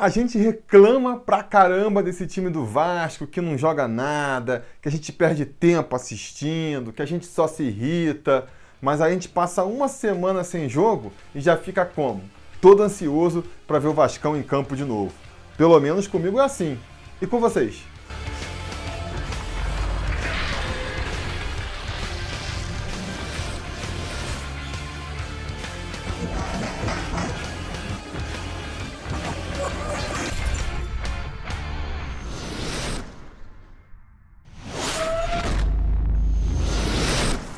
A gente reclama pra caramba desse time do Vasco, que não joga nada, que a gente perde tempo assistindo, que a gente só se irrita, mas a gente passa uma semana sem jogo e já fica como? Todo ansioso para ver o Vascão em campo de novo. Pelo menos comigo é assim. E com vocês?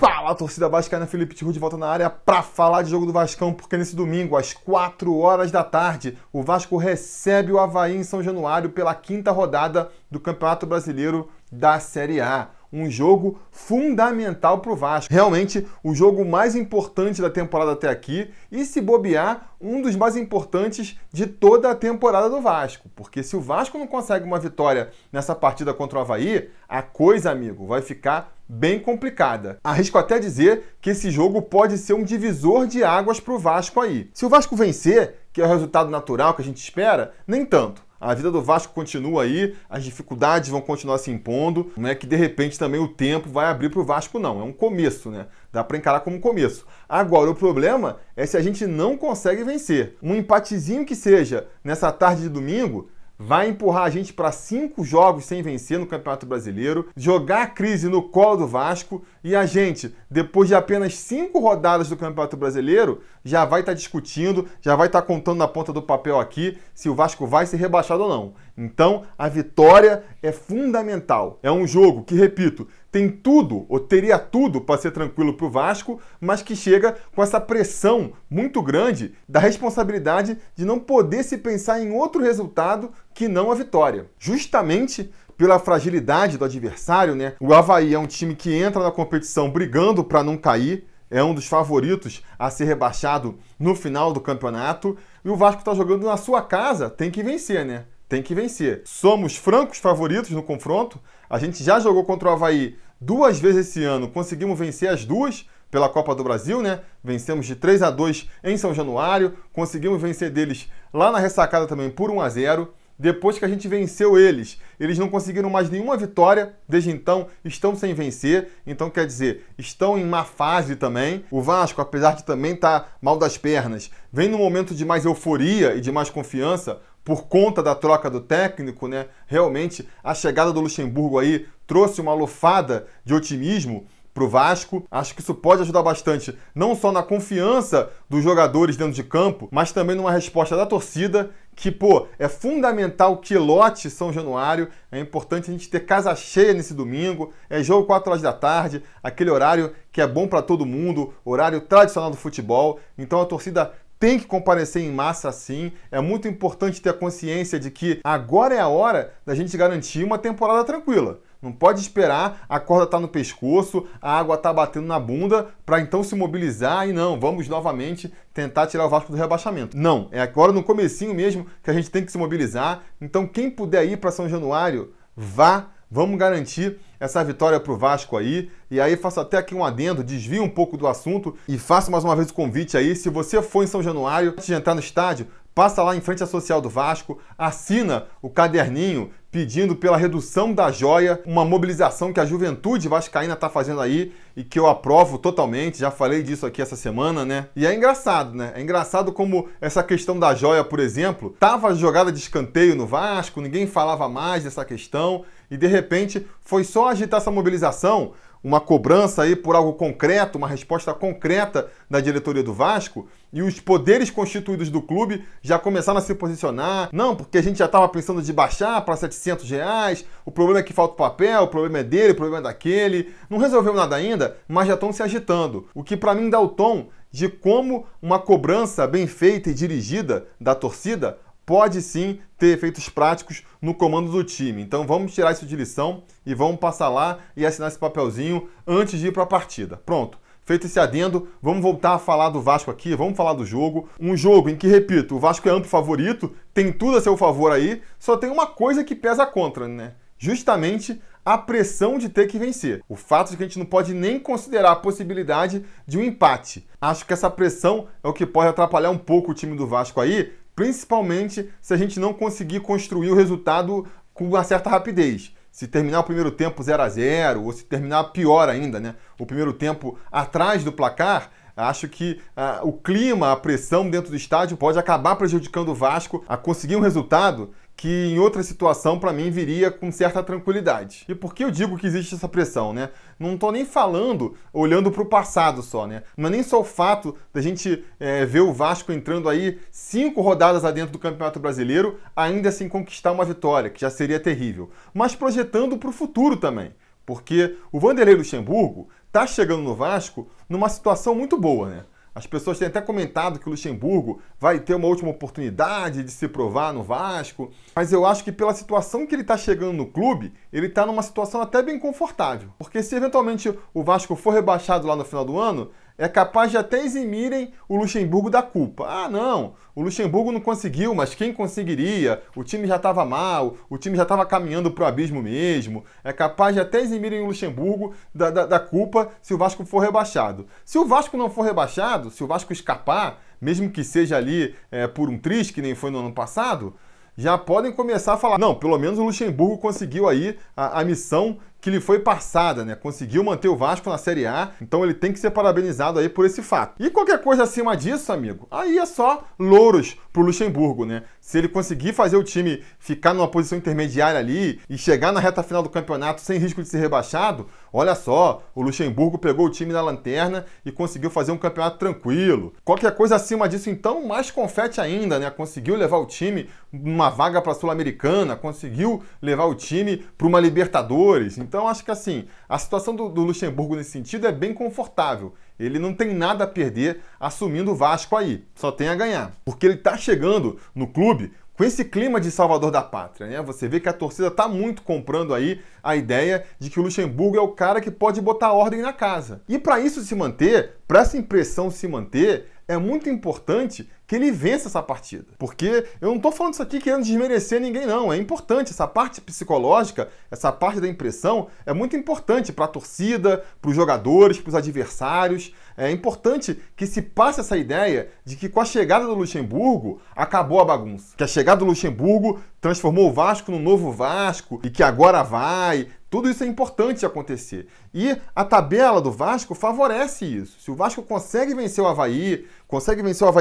Fala, torcida vascaína, Felipe Tiru de volta na área para falar de jogo do Vascão, porque nesse domingo, às 4 horas da tarde, o Vasco recebe o Avaí em São Januário pela 5ª rodada do Campeonato Brasileiro da Série A. Um jogo fundamental para o Vasco. Realmente, o jogo mais importante da temporada até aqui e, se bobear, um dos mais importantes de toda a temporada do Vasco. Porque se o Vasco não consegue uma vitória nessa partida contra o Avaí, a coisa, amigo, vai ficar bem complicada. Arrisco até dizer que esse jogo pode ser um divisor de águas para o Vasco aí. Se o Vasco vencer, que é o resultado natural que a gente espera, nem tanto. A vida do Vasco continua aí, as dificuldades vão continuar se impondo, não é que de repente também o tempo vai abrir para o Vasco, não. É um começo, né? Dá para encarar como um começo. Agora, o problema é se a gente não consegue vencer. Um empatezinho que seja nessa tarde de domingo vai empurrar a gente para 5 jogos sem vencer no Campeonato Brasileiro, jogar a crise no colo do Vasco e a gente, depois de apenas 5 rodadas do Campeonato Brasileiro, já vai estar discutindo, já vai estar contando na ponta do papel aqui se o Vasco vai ser rebaixado ou não. Então, a vitória é fundamental. É um jogo que, repito, tem tudo, ou teria tudo para ser tranquilo para o Vasco, mas que chega com essa pressão muito grande da responsabilidade de não poder se pensar em outro resultado que não a vitória. Justamente pela fragilidade do adversário, né? O Avaí é um time que entra na competição brigando para não cair, é um dos favoritos a ser rebaixado no final do campeonato, e o Vasco está jogando na sua casa, tem que vencer, né? Tem que vencer. Somos francos favoritos no confronto. A gente já jogou contra o Avaí 2 vezes esse ano, conseguimos vencer as 2 pela Copa do Brasil, né? Vencemos de 3-2 em São Januário, conseguimos vencer deles lá na ressacada também por 1-0. Depois que a gente venceu eles não conseguiram mais nenhuma vitória, desde então estão sem vencer, então quer dizer, estão em má fase também. O Vasco, apesar de também estar mal das pernas, vem num momento de mais euforia e de mais confiança, por conta da troca do técnico, né? Realmente, a chegada do Luxemburgo aí trouxe uma lufada de otimismo para o Vasco. Acho que isso pode ajudar bastante, não só na confiança dos jogadores dentro de campo, mas também numa resposta da torcida, que, é fundamental que lote São Januário. É importante a gente ter casa cheia nesse domingo. É jogo 4 horas da tarde, aquele horário que é bom para todo mundo, horário tradicional do futebol. Então a torcida tem que comparecer em massa sim. É muito importante ter a consciência de que agora é a hora da gente garantir uma temporada tranquila. Não pode esperar a corda estar no pescoço, a água estar batendo na bunda, para então se mobilizar e não, vamos novamente tentar tirar o Vasco do rebaixamento. Não, é agora no comecinho mesmo que a gente tem que se mobilizar. Então quem puder ir para São Januário, vá. Vamos garantir essa vitória para o Vasco aí. E aí faço até aqui um adendo, desvio um pouco do assunto e faço mais uma vez o convite aí. Se você for em São Januário, antes de entrar no estádio, passa lá em frente à Social do Vasco, assina o caderninho pedindo pela redução da joia, uma mobilização que a juventude vascaína está fazendo aí e que eu aprovo totalmente, já falei disso aqui essa semana, né? E é engraçado, né? É engraçado como essa questão da joia, por exemplo, tava jogada de escanteio no Vasco, ninguém falava mais dessa questão e de repente foi só agitar essa mobilização, uma cobrança aí por algo concreto, uma resposta concreta da diretoria do Vasco, e os poderes constituídos do clube já começaram a se posicionar. Não, porque a gente já estava pensando de baixar para R$700, o problema é que falta o papel, o problema é dele, o problema é daquele. Não resolveu nada ainda, mas já estão se agitando. O que para mim dá o tom de como uma cobrança bem feita e dirigida da torcida pode sim ter efeitos práticos no comando do time. Então vamos tirar isso de lição e vamos passar lá e assinar esse papelzinho antes de ir para a partida. Pronto. Feito esse adendo, vamos voltar a falar do Vasco aqui, vamos falar do jogo. Um jogo em que, repito, o Vasco é amplo favorito, tem tudo a seu favor aí, só tem uma coisa que pesa contra, né? Justamente a pressão de ter que vencer. O fato de que a gente não pode nem considerar a possibilidade de um empate. Acho que essa pressão é o que pode atrapalhar um pouco o time do Vasco aí, principalmente se a gente não conseguir construir o resultado com uma certa rapidez. Se terminar o primeiro tempo 0 a 0 ou se terminar pior ainda, né? O primeiro tempo atrás do placar, acho que o clima, a pressão dentro do estádio pode acabar prejudicando o Vasco a conseguir um resultado que em outra situação, para mim, viria com certa tranquilidade. E por que eu digo que existe essa pressão, né? Não estou nem falando olhando para o passado só, né? Não é nem só o fato da gente ver o Vasco entrando aí 5 rodadas adentro do Campeonato Brasileiro, ainda sem conquistar uma vitória, que já seria terrível, mas projetando para o futuro também. Porque o Vanderlei Luxemburgo está chegando no Vasco numa situação muito boa, né? As pessoas têm até comentado que o Luxemburgo vai ter uma última oportunidade de se provar no Vasco, mas eu acho que pela situação que ele está chegando no clube, ele está numa situação até bem confortável. Porque se eventualmente o Vasco for rebaixado lá no final do ano, é capaz de até eximirem o Luxemburgo da culpa. Ah, não, o Luxemburgo não conseguiu, mas quem conseguiria? O time já estava mal, o time já estava caminhando para o abismo mesmo. É capaz de até eximirem o Luxemburgo da culpa se o Vasco for rebaixado. Se o Vasco não for rebaixado, se o Vasco escapar, mesmo que seja ali por um triz, que nem foi no ano passado, já podem começar a falar, não, pelo menos o Luxemburgo conseguiu aí a missão que lhe foi passada, né? Conseguiu manter o Vasco na Série A, então ele tem que ser parabenizado aí por esse fato. E qualquer coisa acima disso, amigo, aí é só louros pro Luxemburgo, né? Se ele conseguir fazer o time ficar numa posição intermediária ali e chegar na reta final do campeonato sem risco de ser rebaixado, olha só, o Luxemburgo pegou o time na lanterna e conseguiu fazer um campeonato tranquilo. Qualquer coisa acima disso, então, mais confete ainda, né? Conseguiu levar o time numa vaga para a Sul-Americana, conseguiu levar o time para uma Libertadores. Então, acho que assim, a situação do Luxemburgo nesse sentido é bem confortável. Ele não tem nada a perder assumindo o Vasco aí, só tem a ganhar. Porque ele está chegando no clube com esse clima de salvador da pátria, né? Você vê que a torcida está muito comprando aí a ideia de que o Luxemburgo é o cara que pode botar ordem na casa. E para isso se manter, para essa impressão se manter, é muito importante que ele vença essa partida. Porque eu não estou falando isso aqui querendo desmerecer ninguém, não. É importante, essa parte psicológica, essa parte da impressão é muito importante para a torcida, para os jogadores, para os adversários. É importante que se passe essa ideia de que com a chegada do Luxemburgo acabou a bagunça. Que a chegada do Luxemburgo transformou o Vasco num novo Vasco e que agora vai. Tudo isso é importante acontecer. E a tabela do Vasco favorece isso. Se o Vasco consegue vencer o Avaí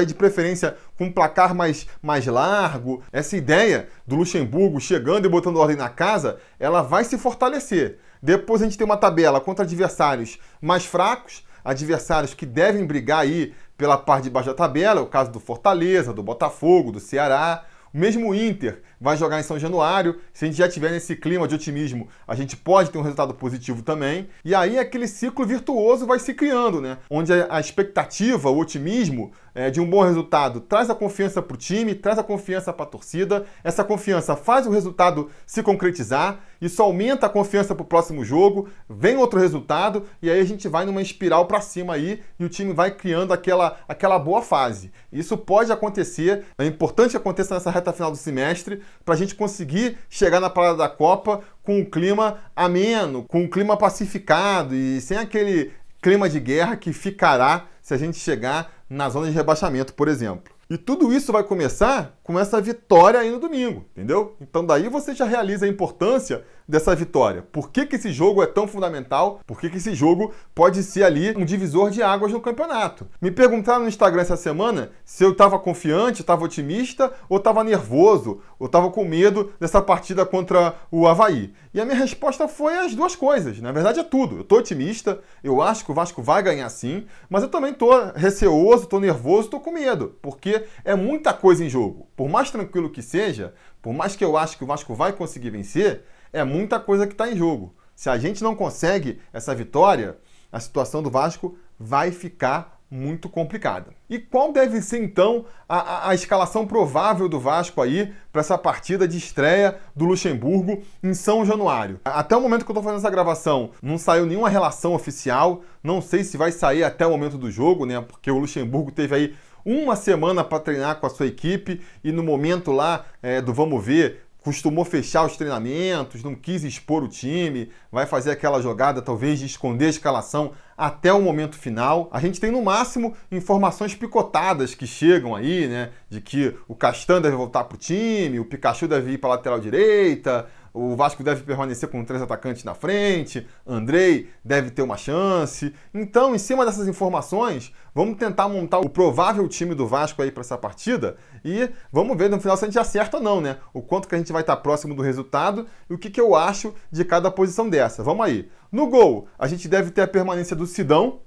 de preferência com um placar mais largo, essa ideia do Luxemburgo chegando e botando ordem na casa, ela vai se fortalecer. Depois a gente tem uma tabela contra adversários mais fracos, adversários que devem brigar aí pela parte de baixo da tabela, é o caso do Fortaleza, do Botafogo, do Ceará. Mesmo o Inter vai jogar em São Januário. Se a gente já estiver nesse clima de otimismo, a gente pode ter um resultado positivo também. E aí aquele ciclo virtuoso vai se criando, né? Onde a expectativa, o otimismo de um bom resultado traz a confiança para o time, traz a confiança para a torcida. Essa confiança faz o resultado se concretizar. Isso aumenta a confiança para o próximo jogo. Vem outro resultado e aí a gente vai numa espiral para cima aí e o time vai criando aquela boa fase. Isso pode acontecer. É importante que aconteça nessa reta final do semestre para a gente conseguir chegar na parada da Copa com um clima ameno, com um clima pacificado e sem aquele clima de guerra que ficará se a gente chegar na zona de rebaixamento, por exemplo. E tudo isso vai começar com essa vitória aí no domingo, entendeu? Então daí você já realiza a importância dessa vitória. Por que esse jogo é tão fundamental? Por que esse jogo pode ser ali um divisor de águas no campeonato? Me perguntaram no Instagram essa semana se eu estava confiante, estava otimista, ou estava nervoso, ou estava com medo dessa partida contra o Avaí. E a minha resposta foi as duas coisas. Na verdade é tudo. Eu estou otimista, eu acho que o Vasco vai ganhar sim, mas eu também estou receoso, estou nervoso, estou com medo, porque é muita coisa em jogo. Por mais tranquilo que seja, por mais que eu ache que o Vasco vai conseguir vencer, é muita coisa que está em jogo. Se a gente não consegue essa vitória, a situação do Vasco vai ficar muito complicada. E qual deve ser, então, a escalação provável do Vasco aí para essa partida de estreia do Luxemburgo em São Januário? Até o momento que eu estou fazendo essa gravação, não saiu nenhuma relação oficial, não sei se vai sair até o momento do jogo, né? Porque o Luxemburgo teve aí uma semana para treinar com a sua equipe e no momento lá do vamos ver, costumou fechar os treinamentos, não quis expor o time, vai fazer aquela jogada talvez de esconder a escalação até o momento final. A gente tem no máximo informações picotadas que chegam aí, né, de que o Castan deve voltar para o time, o Pikachu deve ir para a lateral direita, o Vasco deve permanecer com 3 atacantes na frente, Andrei deve ter uma chance. Então, em cima dessas informações, vamos tentar montar o provável time do Vasco aí para essa partida e vamos ver no final se a gente acerta ou não, né? O quanto que a gente vai estar próximo do resultado e o que eu acho de cada posição dessa. Vamos aí. No gol, a gente deve ter a permanência do Sidão.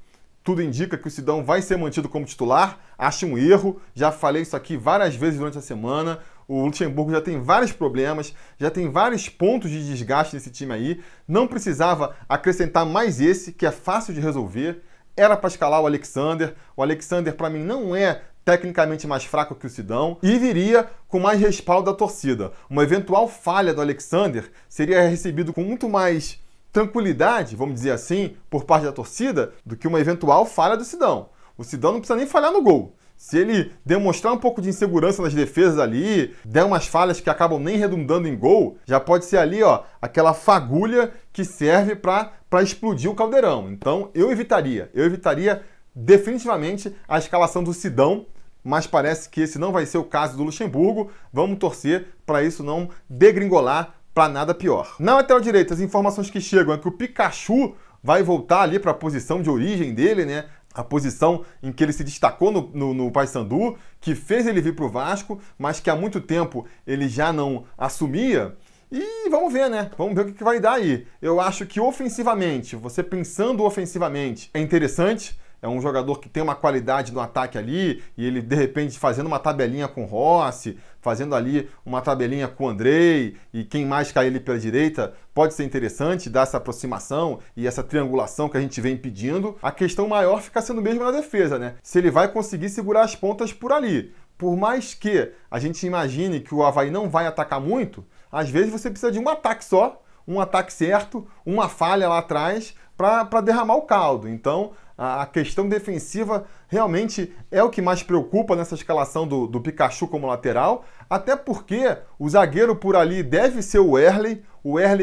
Tudo indica que o Sidão vai ser mantido como titular. Acho um erro. Já falei isso aqui várias vezes durante a semana. O Luxemburgo já tem vários problemas, já tem vários pontos de desgaste nesse time aí. Não precisava acrescentar mais esse, que é fácil de resolver. Era para escalar o Alexander. O Alexander, para mim, não é tecnicamente mais fraco que o Sidão e viria com mais respaldo da torcida. Uma eventual falha do Alexander seria recebido com muito mais tranquilidade, vamos dizer assim, por parte da torcida, do que uma eventual falha do Sidão. O Sidão não precisa nem falhar no gol. Se ele demonstrar um pouco de insegurança nas defesas ali, der umas falhas que acabam nem redundando em gol, já pode ser ali, ó, aquela fagulha que serve para explodir o caldeirão. Então, eu evitaria definitivamente a escalação do Sidão, mas parece que esse não vai ser o caso do Luxemburgo. Vamos torcer para isso não degringolar para nada pior. Na lateral direita, as informações que chegam é que o Pikachu vai voltar ali para a posição de origem dele, né? A posição em que ele se destacou no Paysandu, que fez ele vir para o Vasco, mas que há muito tempo ele já não assumia. E vamos ver, né? Vamos ver o que vai dar aí. Eu acho que ofensivamente, você pensando ofensivamente, é interessante. É um jogador que tem uma qualidade no ataque ali, e ele, de repente, fazendo uma tabelinha com o Rossi, fazendo ali uma tabelinha com o Andrei, e quem mais cair ali pela direita, pode ser interessante dar essa aproximação e essa triangulação que a gente vem pedindo. A questão maior fica sendo mesmo na defesa, né? Se ele vai conseguir segurar as pontas por ali. Por mais que a gente imagine que o Avaí não vai atacar muito, às vezes você precisa de um ataque só, um ataque certo, uma falha lá atrás, para derramar o caldo. Então, a questão defensiva realmente é o que mais preocupa nessa escalação do Pikachu como lateral, até porque o zagueiro por ali deve ser o Wehrle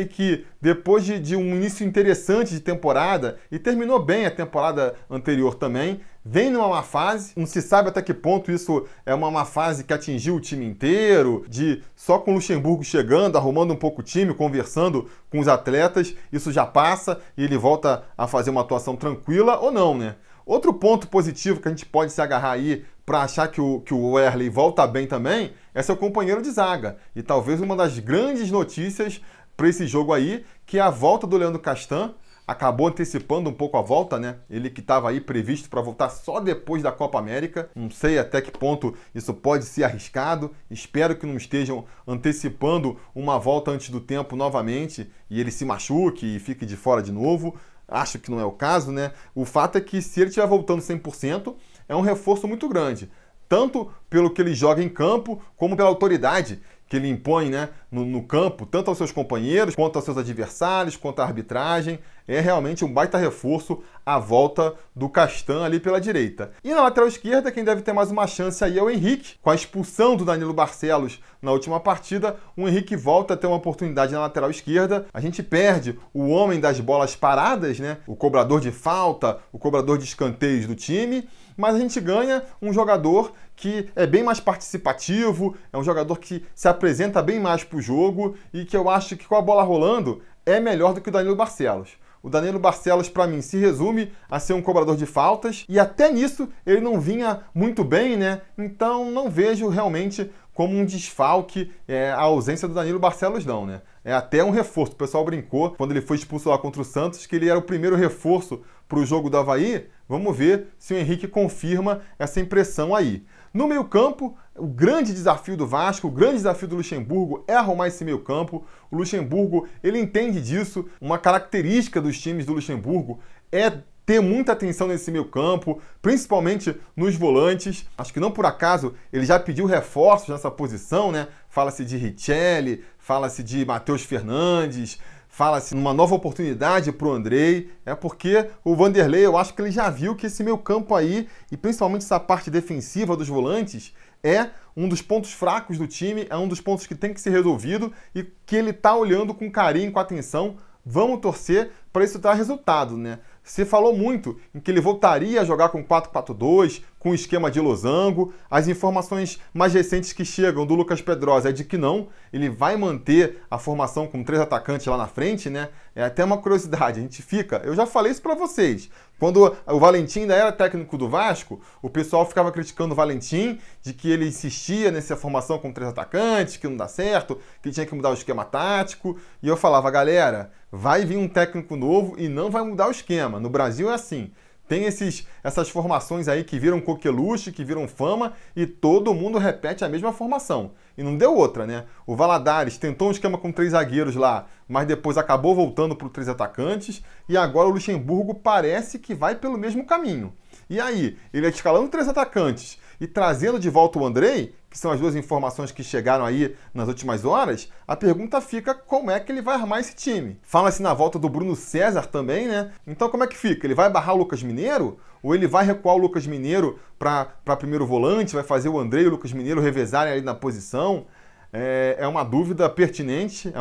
que depois de um início interessante de temporada, e terminou bem a temporada anterior também, vem numa má fase, não se sabe até que ponto isso é uma má fase que atingiu o time inteiro, de só com o Luxemburgo chegando, arrumando um pouco o time, conversando com os atletas, isso já passa e ele volta a fazer uma atuação tranquila ou não, né? Outro ponto positivo que a gente pode se agarrar aí para achar que o Wehrle volta bem também é seu companheiro de zaga. E talvez uma das grandes notícias para esse jogo aí, que é a volta do Leandro Castan. Acabou antecipando um pouco a volta, né? Ele que estava aí previsto para voltar só depois da Copa América. Não sei até que ponto isso pode ser arriscado. Espero que não estejam antecipando uma volta antes do tempo novamente e ele se machuque e fique de fora de novo. Acho que não é o caso, né? O fato é que se ele estiver voltando 100%, é um reforço muito grande. Tanto pelo que ele joga em campo, como pela autoridade que ele impõe, né, no campo, tanto aos seus companheiros, quanto aos seus adversários, quanto à arbitragem. É realmente um baita reforço a volta do Castan ali pela direita. E na lateral esquerda, quem deve ter mais uma chance aí é o Henrique. Com a expulsão do Danilo Barcelos na última partida, o Henrique volta a ter uma oportunidade na lateral esquerda. A gente perde o homem das bolas paradas, né, o cobrador de falta, o cobrador de escanteios do time, mas a gente ganha um jogador que é bem mais participativo, é um jogador que se apresenta bem mais para o jogo e que eu acho que com a bola rolando é melhor do que o Danilo Barcelos. O Danilo Barcelos, para mim, se resume a ser um cobrador de faltas e até nisso ele não vinha muito bem, né? Então não vejo realmente como um desfalque a ausência do Danilo Barcelos, não, né? É até um reforço. O pessoal brincou quando ele foi expulso lá contra o Santos que ele era o primeiro reforço para o jogo do Avaí. Vamos ver se o Henrique confirma essa impressão aí. No meio-campo, o grande desafio do Vasco, o grande desafio do Luxemburgo é arrumar esse meio-campo. O Luxemburgo, ele entende disso. Uma característica dos times do Luxemburgo é ter muita atenção nesse meio-campo, principalmente nos volantes. Acho que não por acaso ele já pediu reforços nessa posição, né? Fala-se de Richelli, fala-se de Matheus Fernandes, fala-se numa nova oportunidade para o Andrei. É porque o Vanderlei, eu acho que ele já viu que esse meio-campo aí, e principalmente essa parte defensiva dos volantes, é um dos pontos fracos do time, é um dos pontos que tem que ser resolvido e que ele está olhando com carinho, com atenção. Vamos torcer para isso dar resultado, né? Se falou muito em que ele voltaria a jogar com 4-4-2, com esquema de losango. As informações mais recentes que chegam do Lucas Pedrosa é de que não. Ele vai manter a formação com 3 atacantes lá na frente, né? É até uma curiosidade, a gente fica... Eu já falei isso para vocês. Quando o Valentim ainda era técnico do Vasco, o pessoal ficava criticando o Valentim de que ele insistia nessa formação com 3 atacantes, que não dá certo, que tinha que mudar o esquema tático. E eu falava, galera, vai vir um técnico novo e não vai mudar o esquema. No Brasil é assim. Tem essas formações aí que viram coqueluche, que viram fama, e todo mundo repete a mesma formação. E não deu outra, né? O Valadares tentou um esquema com 3 zagueiros lá, mas depois acabou voltando para 3 atacantes, e agora o Luxemburgo parece que vai pelo mesmo caminho. E aí, ele escalando 3 atacantes e trazendo de volta o Andrei, que são as 2 informações que chegaram aí nas últimas horas, a pergunta fica como é que ele vai armar esse time. Fala-se na volta do Bruno César também, né? Então como é que fica? Ele vai barrar o Lucas Mineiro? Ou ele vai recuar o Lucas Mineiro para primeiro volante, vai fazer o Andrei e o Lucas Mineiro revezarem ali na posição? É uma dúvida pertinente, é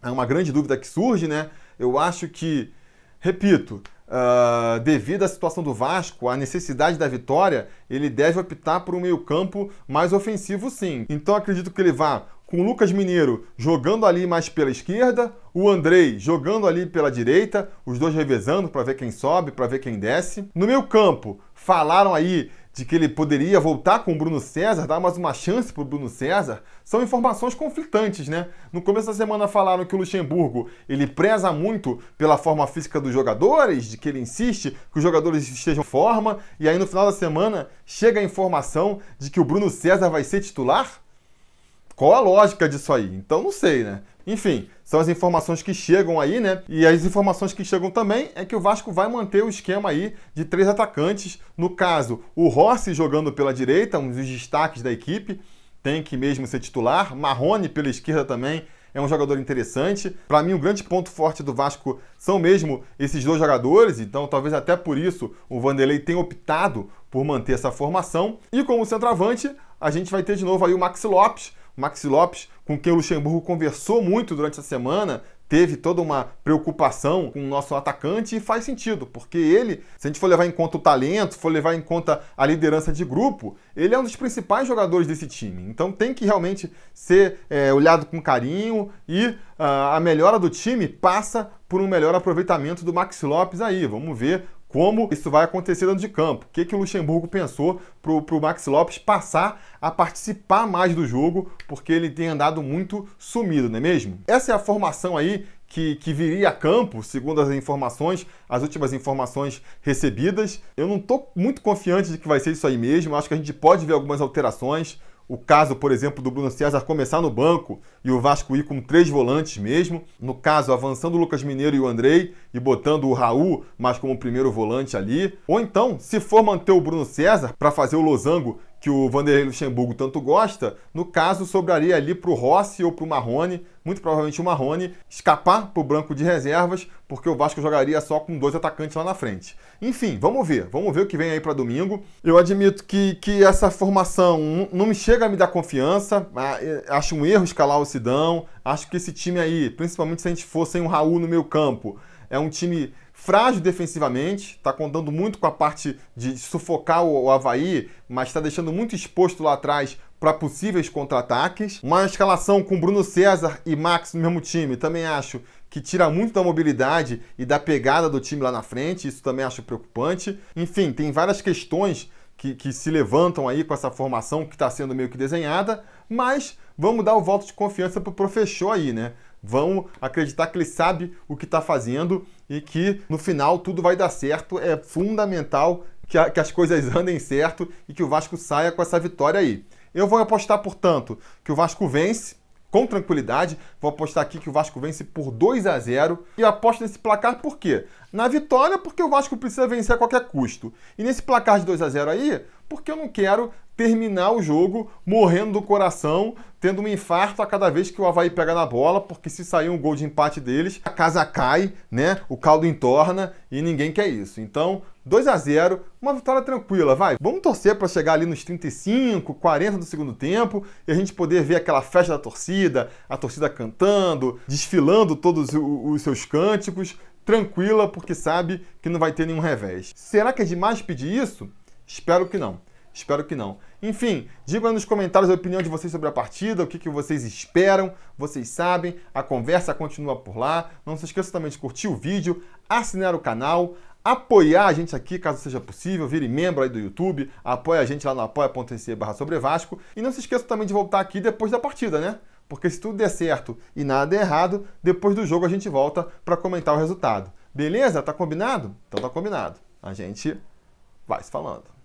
uma grande dúvida que surge, né? Eu acho que, repito, devido à situação do Vasco, à necessidade da vitória, ele deve optar por um meio-campo mais ofensivo, sim. Então acredito que ele vá com o Lucas Mineiro jogando ali mais pela esquerda, o Andrei jogando ali pela direita, os 2 revezando para ver quem sobe, para ver quem desce. No meio-campo, falaram aí de que ele poderia voltar com o Bruno César, dar mais uma chance para o Bruno César. São informações conflitantes, né? No começo da semana falaram que o Luxemburgo ele preza muito pela forma física dos jogadores, de que ele insiste que os jogadores estejam em forma, e aí no final da semana chega a informação de que o Bruno César vai ser titular? Qual a lógica disso aí? Então não sei, né? Enfim, são as informações que chegam aí, né? E as informações que chegam também é que o Vasco vai manter o esquema aí de 3 atacantes. No caso, o Rossi jogando pela direita, um dos destaques da equipe, tem que mesmo ser titular. Marrone pela esquerda também é um jogador interessante. Para mim, o grande ponto forte do Vasco são mesmo esses 2 jogadores, então talvez até por isso o Vanderlei tenha optado por manter essa formação. E como centroavante, a gente vai ter de novo aí o Maxi Lopes, com quem o Luxemburgo conversou muito durante a semana, teve toda uma preocupação com o nosso atacante e faz sentido, porque ele, se a gente for levar em conta o talento, for levar em conta a liderança de grupo, ele é um dos principais jogadores desse time. Então tem que realmente ser olhado com carinho e a melhora do time passa por um melhor aproveitamento do Maxi Lopes aí. Vamos ver como isso vai acontecer dentro de campo. O que o Luxemburgo pensou para o Maxi Lopes passar a participar mais do jogo, porque ele tem andado muito sumido, não é mesmo? Essa é a formação aí que viria a campo, segundo as informações, as últimas informações recebidas. Eu não estou muito confiante de que vai ser isso aí mesmo, acho que a gente pode ver algumas alterações. O caso, por exemplo, do Bruno César começar no banco e o Vasco ir com 3 volantes mesmo. No caso, avançando o Lucas Mineiro e o Andrei e botando o Raul mais como primeiro volante ali. Ou então, se for manter o Bruno César para fazer o losango que o Vanderlei Luxemburgo tanto gosta, no caso, sobraria ali para o Rossi ou para o Marrone, muito provavelmente o Marrone, escapar para o banco de reservas, porque o Vasco jogaria só com 2 atacantes lá na frente. Enfim, vamos ver o que vem aí para domingo. Eu admito que essa formação não me chega a me dar confiança, acho um erro escalar o Sidão, acho que esse time aí, principalmente se a gente for sem um Raul no meio campo, é um time frágil defensivamente, está contando muito com a parte de sufocar o Avaí, mas está deixando muito exposto lá atrás para possíveis contra-ataques. Uma escalação com Bruno César e Max no mesmo time, também acho que tira muito da mobilidade e da pegada do time lá na frente, isso também acho preocupante. Enfim, tem várias questões que se levantam aí com essa formação que está sendo meio que desenhada, mas vamos dar o voto de confiança para o professor aí, né? Vamos acreditar que ele sabe o que está fazendo e que no final tudo vai dar certo. É fundamental que as coisas andem certo e que o Vasco saia com essa vitória aí. Eu vou apostar, portanto, que o Vasco vence com tranquilidade. Vou apostar aqui que o Vasco vence por 2-0. E aposto nesse placar por quê? Na vitória, porque o Vasco precisa vencer a qualquer custo. E nesse placar de 2-0 aí, porque eu não quero terminar o jogo morrendo do coração, tendo um infarto a cada vez que o Avaí pega na bola, porque se sair um gol de empate deles, a casa cai, né? O caldo entorna e ninguém quer isso. Então, 2-0, uma vitória tranquila, vai. Vamos torcer para chegar ali nos 35, 40 do segundo tempo e a gente poder ver aquela festa da torcida, a torcida cantando, desfilando todos os seus cânticos, tranquila, porque sabe que não vai ter nenhum revés. Será que é demais pedir isso? Espero que não. Espero que não. Enfim, digam aí nos comentários a opinião de vocês sobre a partida, o que vocês esperam, vocês sabem, a conversa continua por lá. Não se esqueça também de curtir o vídeo, assinar o canal, apoiar a gente aqui, caso seja possível, vire membro aí do YouTube, apoia a gente lá no apoia.se/sobrevasco e não se esqueça também de voltar aqui depois da partida, né? Porque se tudo der certo e nada der errado, depois do jogo a gente volta para comentar o resultado. Beleza? Tá combinado? Então tá combinado. A gente vai se falando.